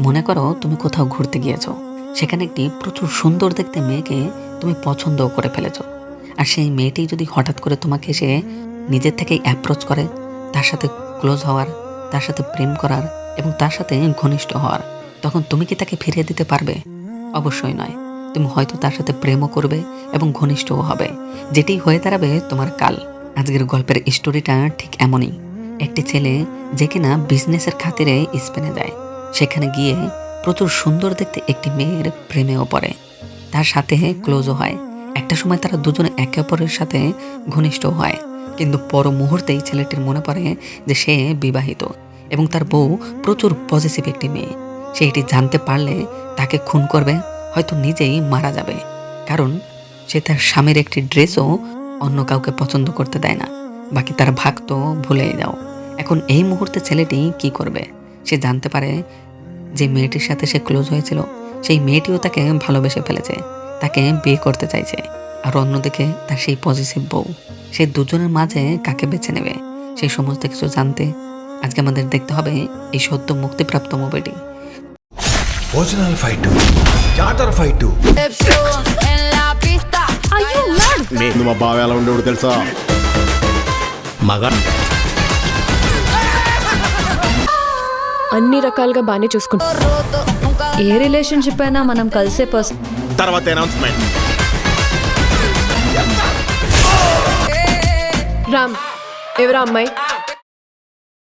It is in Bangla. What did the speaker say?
মনে করো তুমি কোথাও ঘুরতে গিয়েছো, সেখানে একটি প্রচুর সুন্দর দেখতে মেয়েকে তুমি পছন্দও করে ফেলেছো। আর সেই মেয়েটি যদি হঠাৎ করে তোমাকে এসে নিজের থেকেই অ্যাপ্রোচ করে, তার সাথে ক্লোজ হওয়ার, তার সাথে প্রেম করার এবং তার সাথে ঘনিষ্ঠ হওয়ার, তখন তুমি কি তাকে ফিরিয়ে দিতে পারবে? অবশ্যই নয়। তুমি হয়তো তার সাথে প্রেমও করবে এবং ঘনিষ্ঠও হবে, যেটি হয়ে দাঁড়াবে তোমার কাল। আজকের গল্পের স্টোরিটা ঠিক এমনই। একটি ছেলে যে কিনা বিজনেসের খাতিরে স্পেনে যায়, সেখানে গিয়ে প্রচুর সুন্দর দেখতে একটি মেয়ের প্রেমেও পড়ে, তার সাথে ক্লোজও হয়। একটা সময় তারা দুজনে একে অপরের সাথে ঘনিষ্ঠ হয়, কিন্তু পর মুহূর্তেই ছেলেটির মনে পড়ে যে সে বিবাহিত এবং তার বউ প্রচুর পজিটিভ একটি মেয়ে। সে এটি জানতে পারলে তাকে খুন করবে, হয়তো নিজেই মারা যাবে, কারণ সে তার স্বামীর একটি ড্রেসও অন্য কাউকে পছন্দ করতে দেয় না। বাকি তার ভাগ তো ভুলেই যাও। এখন এই মুহূর্তে ছেলেটি কি করবে? সে জানতে পারে যে মেয়েটির সাথে সে ক্লোজ হয়েছিল, সেই মেয়েটিও তাকে ভালোবেসে ফেলেছে, তাকে বিয়ে করতে চাইছে। আর অন্যদিকে তার সেই পজিটিভ বউ, সে দুজনের মাঝে কাকে বেছে নেবে? সেই সমস্ত কিছু জানতে আজকে আমাদের দেখতে হবে এই সদ্য মুক্তিপ্রাপ্ত মুভিটি। ఒరిజినల్ ఫైట్ జాతర ఫైట్ నువ్వు మా బావ ఎలా ఉండేవాడు తెలుసా? మగ అన్ని రకాలుగా బాగానే చూసుకుంటాం. ఏ రిలేషన్షిప్ అయినా మనం కలిసే పర్సన్. తర్వాత అనౌన్స్మెంట్. రామ్, ఎవరా అమ్మాయి?